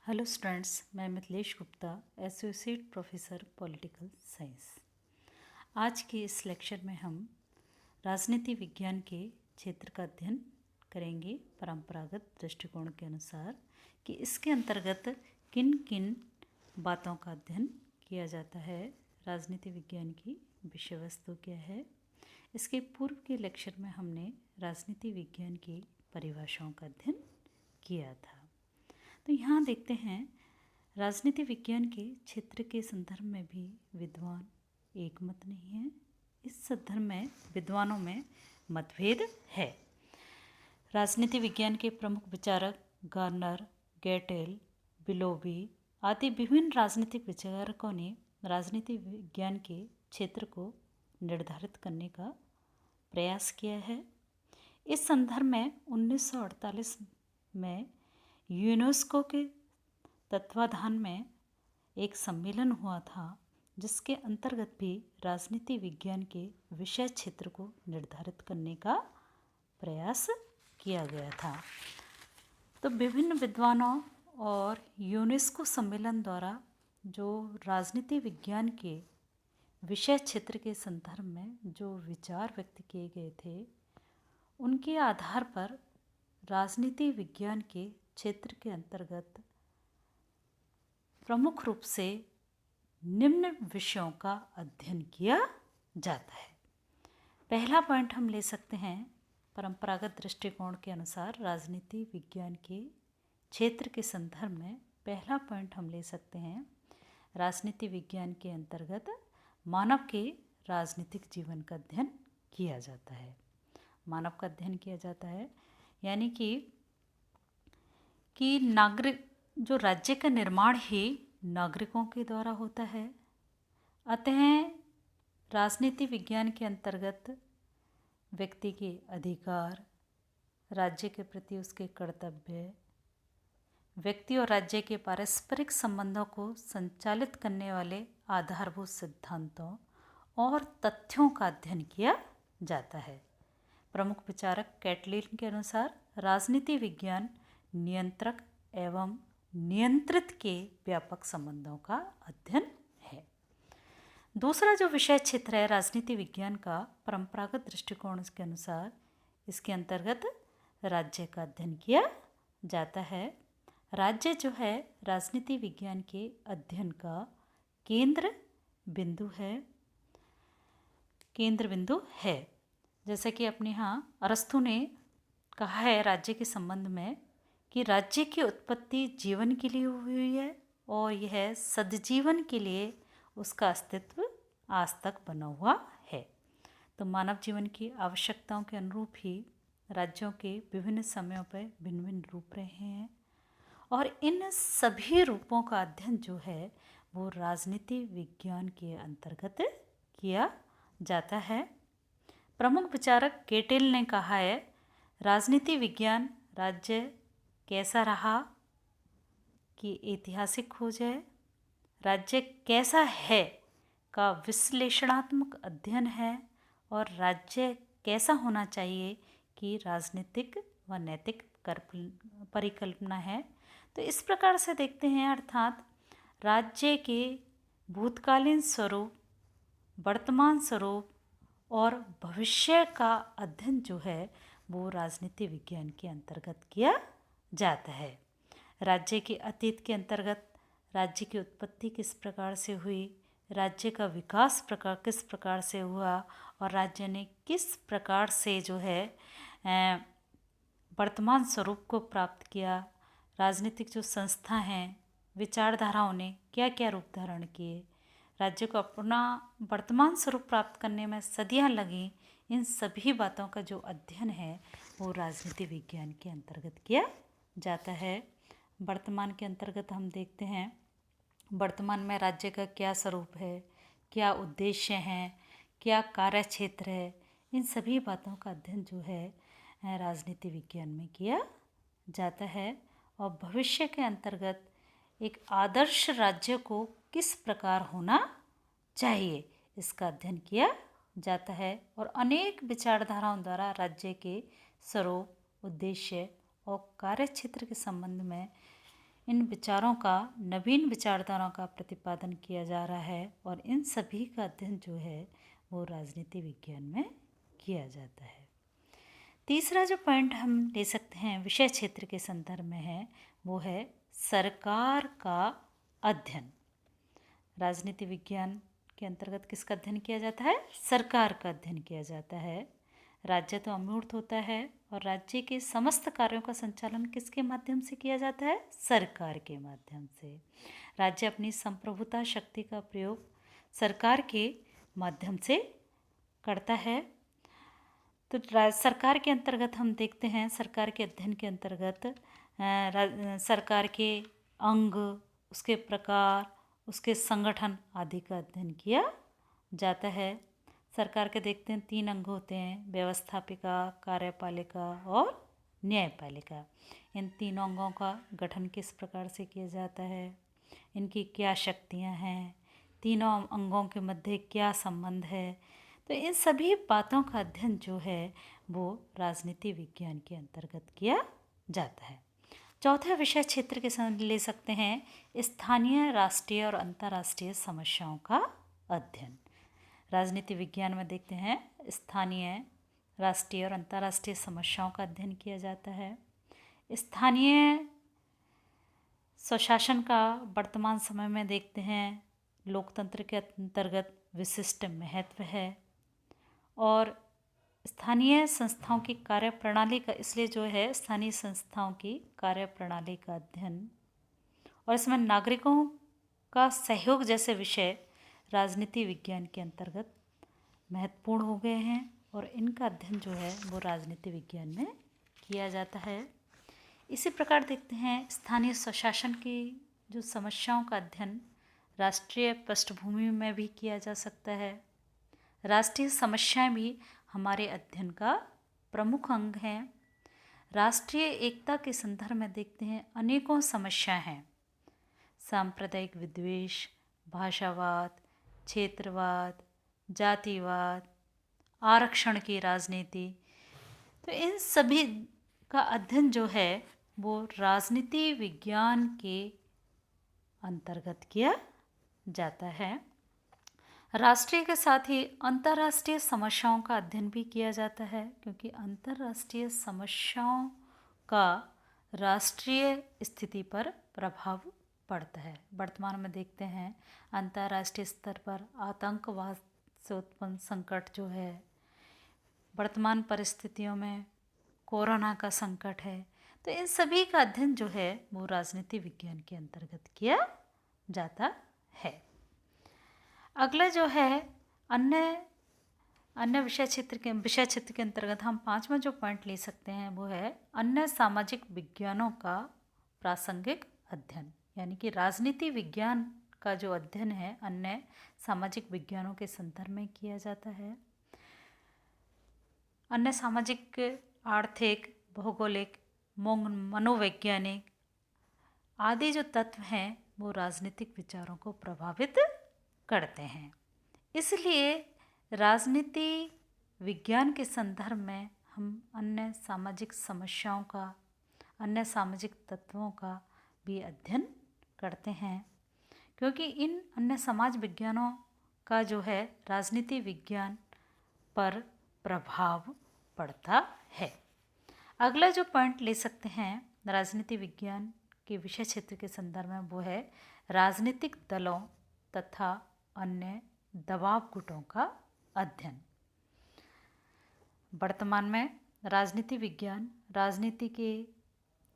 Hello students, मैं Mithilesh Gupta, associate professor political science. आज के इस लेक्चर में हम राजनीति विज्ञान के क्षेत्र का अध्ययन करेंगे परंपरागत दृष्टिकोण के अनुसार कि इसके अंतर्गत किन किन बातों का अध्ययन किया जाता है, राजनीति विज्ञान की विषय वस्तु क्या है। इसके पूर्व के लेक्चर में हमने राजनीति विज्ञान की परिभाषाओं का अध्ययन किया था। तो यहाँ देखते हैं, राजनीति विज्ञान के क्षेत्र के संदर्भ में भी विद्वान एक मत नहीं है। इस संदर्भ में विद्वानों में मतभेद है। राजनीति विज्ञान के प्रमुख विचारक गार्नर, गेटेल, बिलोबी आदि विभिन्न राजनीतिक विचारकों ने राजनीति विज्ञान के क्षेत्र को निर्धारित करने का प्रयास किया है। इस संदर्भ में 1948 में यूनेस्को के तत्वाधान में एक सम्मेलन हुआ था, जिसके अंतर्गत भी राजनीति विज्ञान के विषय क्षेत्र को निर्धारित करने का प्रयास किया गया था। तो विभिन्न विद्वानों और यूनेस्को सम्मेलन द्वारा जो राजनीति विज्ञान के विषय क्षेत्र के संदर्भ में जो विचार व्यक्त किए गए थे, उनके आधार पर राजनीति विज्ञान के क्षेत्र के अंतर्गत प्रमुख रूप से निम्न विषयों का अध्ययन किया जाता है। पहला पॉइंट हम ले सकते हैं, परंपरागत दृष्टिकोण के अनुसार राजनीति विज्ञान के क्षेत्र के संदर्भ में पहला पॉइंट हम ले सकते हैं, राजनीति विज्ञान के अंतर्गत मानव के राजनीतिक जीवन का अध्ययन किया जाता है। मानव का अध्ययन किया जाता है, यानी कि नागरिक जो राज्य का निर्माण ही नागरिकों के द्वारा होता है। अतः राजनीति विज्ञान के अंतर्गत व्यक्ति के अधिकार, राज्य के प्रति उसके कर्तव्य, व्यक्ति और राज्य के पारस्परिक संबंधों को संचालित करने वाले आधारभूत सिद्धांतों और तथ्यों का अध्ययन किया जाता है। प्रमुख विचारक कैटलिन के अनुसार राजनीति विज्ञान नियंत्रक एवं नियंत्रित के व्यापक संबंधों का अध्ययन है। दूसरा जो विषय क्षेत्र है राजनीति विज्ञान का परंपरागत दृष्टिकोण के अनुसार, इसके अंतर्गत राज्य का अध्ययन किया जाता है। राज्य जो है राजनीति विज्ञान के अध्ययन का केंद्र बिंदु है। जैसे कि अपने यहाँ अरस्तु ने कहा है राज्य के संबंध में कि राज्य की उत्पत्ति जीवन के लिए हुई है और यह सद्जीवन के लिए उसका अस्तित्व आज तक बना हुआ है। तो मानव जीवन की आवश्यकताओं के अनुरूप ही राज्यों के विभिन्न समयों पर भिन्न भिन्न रूप रहे हैं और इन सभी रूपों का अध्ययन जो है वो राजनीति विज्ञान के अंतर्गत किया जाता है। प्रमुख विचारक गेटेल ने कहा है, राजनीति विज्ञान राज्य कैसा रहा कि ऐतिहासिक खोज है, राज्य कैसा है का विश्लेषणात्मक अध्ययन है और राज्य कैसा होना चाहिए कि राजनीतिक व नैतिक परिकल्पना है। तो इस प्रकार से देखते हैं, अर्थात राज्य के भूतकालीन स्वरूप, वर्तमान स्वरूप और भविष्य का अध्ययन जो है वो राजनीति विज्ञान के अंतर्गत किया जाता है। राज्य के अतीत के अंतर्गत राज्य की उत्पत्ति किस प्रकार से हुई, राज्य का विकास किस प्रकार से हुआ और राज्य ने किस प्रकार से जो है वर्तमान स्वरूप को प्राप्त किया, राजनीतिक जो संस्था हैं, विचारधाराओं ने क्या क्या रूप धारण किए, राज्य को अपना वर्तमान स्वरूप प्राप्त करने में सदियां लगी, इन सभी बातों का जो अध्ययन है वो राजनीति विज्ञान के अंतर्गत किया जाता है। वर्तमान के अंतर्गत हम देखते हैं, वर्तमान में राज्य का क्या स्वरूप है, क्या उद्देश्य हैं, क्या कार्य क्षेत्र है, इन सभी बातों का अध्ययन जो है राजनीति विज्ञान में किया जाता है। और भविष्य के अंतर्गत एक आदर्श राज्य को किस प्रकार होना चाहिए, इसका अध्ययन किया जाता है और अनेक विचारधाराओं द्वारा राज्य के स्वरूप, उद्देश्य और कार्य क्षेत्र के संबंध में इन विचारों का, नवीन विचारधाराओं का प्रतिपादन किया जा रहा है और इन सभी का अध्ययन जो है वो राजनीति विज्ञान में किया जाता है। तीसरा जो पॉइंट हम ले सकते हैं विषय क्षेत्र के संदर्भ में है, वो है सरकार का अध्ययन। राजनीति विज्ञान के अंतर्गत किसका अध्ययन किया जाता है? सरकार का अध्ययन किया जाता है। राज्य तो अमूर्त होता है और राज्य के समस्त कार्यों का संचालन किसके माध्यम से किया जाता है? सरकार के माध्यम से। राज्य अपनी संप्रभुता शक्ति का प्रयोग सरकार के माध्यम से करता है। तो सरकार के अंतर्गत हम देखते हैं, सरकार के अध्ययन के अंतर्गत सरकार के अंग, उसके प्रकार, उसके संगठन आदि का अध्ययन किया जाता है। सरकार के देखते हैं 3 अंग होते हैं, व्यवस्थापिका, कार्यपालिका और न्यायपालिका। इन तीनों अंगों का गठन किस प्रकार से किया जाता है, इनकी क्या शक्तियां हैं, तीनों अंगों के मध्य क्या संबंध है, तो इन सभी बातों का अध्ययन जो है वो राजनीति विज्ञान के अंतर्गत किया जाता है। चौथा विषय क्षेत्र के संग ले सकते हैं स्थानीय, राष्ट्रीय और अंतर्राष्ट्रीय समस्याओं का अध्ययन। राजनीति विज्ञान में देखते हैं स्थानीय, राष्ट्रीय और अंतर्राष्ट्रीय समस्याओं का अध्ययन किया जाता है। स्थानीय स्वशासन का वर्तमान समय में देखते हैं लोकतंत्र के अंतर्गत विशिष्ट महत्व है और स्थानीय संस्थाओं की कार्यप्रणाली का, इसलिए जो है स्थानीय संस्थाओं की कार्यप्रणाली का अध्ययन और इसमें नागरिकों का सहयोग जैसे विषय राजनीति विज्ञान के अंतर्गत महत्वपूर्ण हो गए हैं और इनका अध्ययन जो है वो राजनीति विज्ञान में किया जाता है। इसी प्रकार देखते हैं स्थानीय स्वशासन की जो समस्याओं का अध्ययन राष्ट्रीय पृष्ठभूमि में भी किया जा सकता है। राष्ट्रीय समस्याएं भी हमारे अध्ययन का प्रमुख अंग हैं। राष्ट्रीय एकता के संदर्भ में देखते हैं अनेकों समस्याएं हैं, सांप्रदायिक विद्वेष, भाषावाद, क्षेत्रवाद, जातिवाद, आरक्षण की राजनीति। तो इन सभी का अध्ययन जो है वो राजनीति विज्ञान के अंतर्गत किया जाता है। राष्ट्रीय के साथ ही अंतर्राष्ट्रीय समस्याओं का अध्ययन भी किया जाता है, क्योंकि अंतर्राष्ट्रीय समस्याओं का राष्ट्रीय स्थिति पर प्रभाव पड़ता है। वर्तमान में देखते हैं अंतर्राष्ट्रीय स्तर पर आतंकवाद से उत्पन्न संकट जो है, वर्तमान परिस्थितियों में कोरोना का संकट है, तो इन सभी का अध्ययन जो है वो राजनीति विज्ञान के अंतर्गत किया जाता है। अगला जो है अन्य विषय क्षेत्र के अंतर्गत हम 5वां जो पॉइंट ले सकते हैं वो है अन्य सामाजिक विज्ञानों का प्रासंगिक अध्ययन, यानी कि राजनीति विज्ञान का जो अध्ययन है अन्य सामाजिक विज्ञानों के संदर्भ में किया जाता है। अन्य सामाजिक, आर्थिक, भौगोलिक, मनोवैज्ञानिक आदि जो तत्व हैं वो राजनीतिक विचारों को प्रभावित करते हैं। इसलिए राजनीति विज्ञान के संदर्भ में हम अन्य सामाजिक समस्याओं का, अन्य सामाजिक तत्वों का भी अध्ययन करते हैं, क्योंकि इन अन्य समाज विज्ञानों का जो है राजनीति विज्ञान पर प्रभाव पड़ता है। अगला जो पॉइंट ले सकते हैं राजनीति विज्ञान के विषय क्षेत्र के संदर्भ में वो है राजनीतिक दलों तथा अन्य दबाव गुटों का अध्ययन। वर्तमान में राजनीति विज्ञान राजनीति के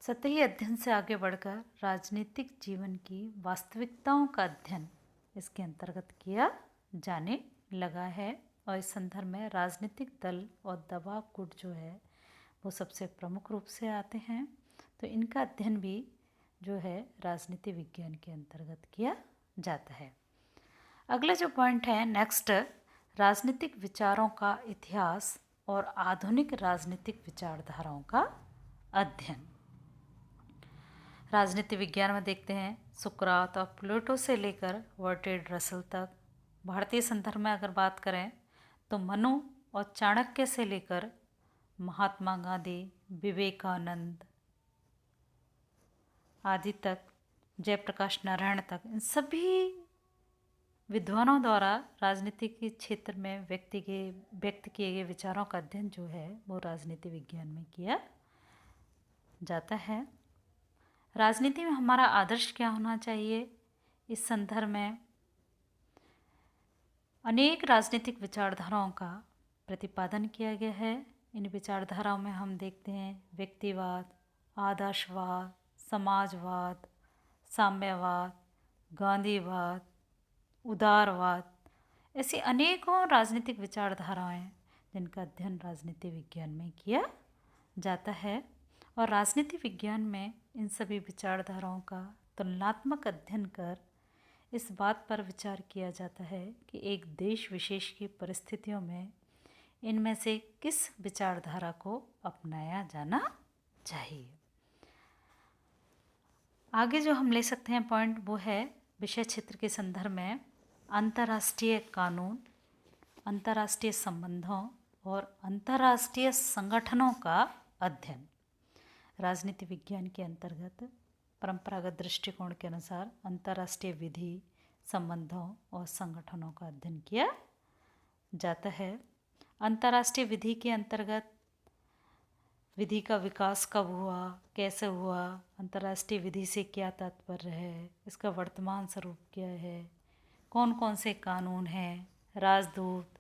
सतही अध्ययन से आगे बढ़कर राजनीतिक जीवन की वास्तविकताओं का अध्ययन इसके अंतर्गत किया जाने लगा है और इस संदर्भ में राजनीतिक दल और दबाव गुट जो है वो सबसे प्रमुख रूप से आते हैं। तो इनका अध्ययन भी जो है राजनीति विज्ञान के अंतर्गत किया जाता है। अगला जो पॉइंट है नेक्स्ट, राजनीतिक विचारों का इतिहास और आधुनिक राजनीतिक विचारधाराओं का अध्ययन। राजनीति विज्ञान में देखते हैं सुकरात और प्लेटो से लेकर बर्ट्रैंड रसल तक। भारतीय संदर्भ में अगर बात करें तो मनु और चाणक्य से लेकर महात्मा गांधी, विवेकानंद आदि तक जयप्रकाश नारायण तक, इन सभी विद्वानों द्वारा राजनीति के क्षेत्र में व्यक्त किए गए विचारों का अध्ययन जो है वो राजनीति विज्ञान में किया जाता है। राजनीति में हमारा आदर्श क्या होना चाहिए, इस संदर्भ में अनेक राजनीतिक विचारधाराओं का प्रतिपादन किया गया है। इन विचारधाराओं में हम देखते हैं व्यक्तिवाद, आदर्शवाद, समाजवाद, साम्यवाद, गांधीवाद, उदारवाद, ऐसी अनेकों राजनीतिक विचारधाराएं जिनका अध्ययन राजनीति विज्ञान में किया जाता है। और राजनीति विज्ञान में इन सभी विचारधाराओं का तुलनात्मक अध्ययन कर इस बात पर विचार किया जाता है कि एक देश विशेष की परिस्थितियों में इनमें से किस विचारधारा को अपनाया जाना चाहिए। आगे जो हम ले सकते हैं पॉइंट वो है विषय क्षेत्र के संदर्भ में अंतर्राष्ट्रीय कानून, अंतर्राष्ट्रीय संबंधों और अंतर्राष्ट्रीय संगठनों का अध्ययन। राजनीति विज्ञान के अंतर्गत परंपरागत दृष्टिकोण के अनुसार अंतर्राष्ट्रीय विधि, संबंधों और संगठनों का अध्ययन किया जाता है। अंतर्राष्ट्रीय विधि के अंतर्गत विधि का विकास कब हुआ, कैसे हुआ, अंतर्राष्ट्रीय विधि से क्या तात्पर्य है, इसका वर्तमान स्वरूप क्या है, कौन कौन से कानून हैं, राजदूत,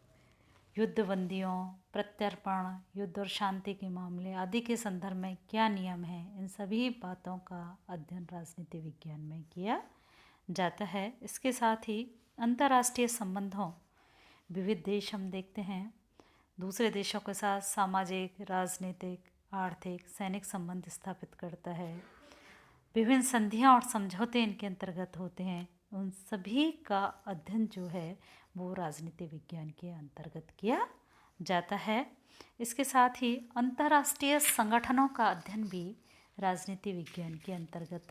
युद्धबंदियों, प्रत्यर्पण, युद्ध और शांति के मामले आदि के संदर्भ में क्या नियम हैं, इन सभी बातों का अध्ययन राजनीति विज्ञान में किया जाता है। इसके साथ ही अंतर्राष्ट्रीय संबंधों, विविध देश हम देखते हैं दूसरे देशों के साथ सामाजिक, राजनीतिक, आर्थिक, सैनिक संबंध स्थापित करता है। विभिन्न संधियां और समझौते इनके अंतर्गत होते हैं। उन सभी का अध्ययन जो है वो राजनीति विज्ञान के अंतर्गत किया जाता है। इसके साथ ही अंतर्राष्ट्रीय संगठनों का अध्ययन भी राजनीति विज्ञान के अंतर्गत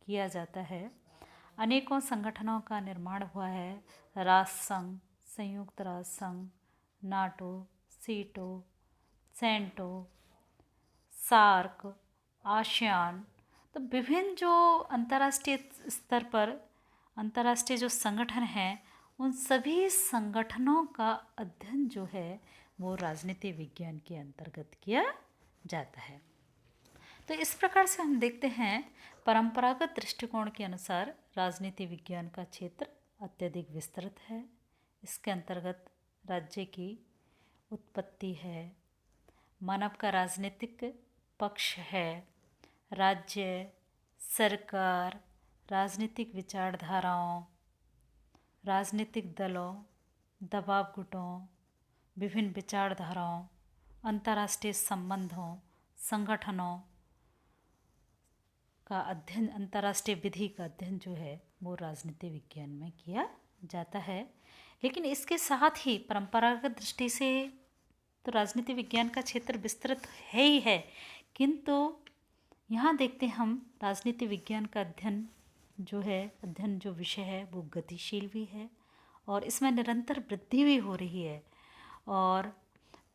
किया जाता है। अनेकों संगठनों का निर्माण हुआ है। राष्ट्र संघ, संयुक्त राष्ट्र संघ, नाटो, सीटो, सेंटो, सार्क, आसियान, तो विभिन्न जो अंतर्राष्ट्रीय स्तर पर अंतर्राष्ट्रीय जो संगठन हैं उन सभी संगठनों का अध्ययन जो है वो राजनीति विज्ञान के अंतर्गत किया जाता है। तो इस प्रकार से हम देखते हैं परंपरागत दृष्टिकोण के अनुसार राजनीति विज्ञान का क्षेत्र अत्यधिक विस्तृत है। इसके अंतर्गत राज्य की उत्पत्ति है, मानव का राजनीतिक पक्ष है, राज्य, सरकार, राजनीतिक विचारधाराओं, राजनीतिक दलों, दबाव गुटों, विभिन्न विचारधाराओं, अंतर्राष्ट्रीय संबंधों, संगठनों का अध्ययन, अंतर्राष्ट्रीय विधि का अध्ययन जो है वो राजनीति विज्ञान में किया जाता है। लेकिन इसके साथ ही परंपरागत दृष्टि से तो राजनीति विज्ञान का क्षेत्र विस्तृत है ही है, किंतु यहाँ देखते हम राजनीति विज्ञान का अध्ययन जो विषय है वो गतिशील भी है और इसमें निरंतर वृद्धि भी हो रही है। और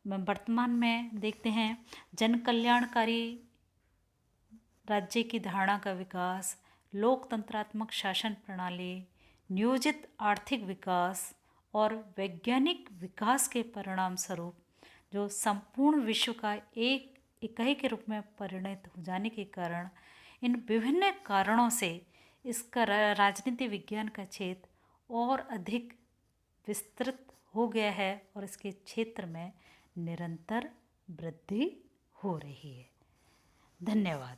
वर्तमान में देखते हैं जन कल्याणकारी राज्य की धारणा का विकास, लोकतंत्रात्मक शासन प्रणाली, नियोजित आर्थिक विकास और वैज्ञानिक विकास के परिणाम स्वरूप जो संपूर्ण विश्व का एक इकाई के रूप में परिणत हो जाने के कारण इन विभिन्न कारणों से इसका राजनीति विज्ञान का क्षेत्र और अधिक विस्तृत हो गया है और इसके क्षेत्र में निरंतर वृद्धि हो रही है। धन्यवाद।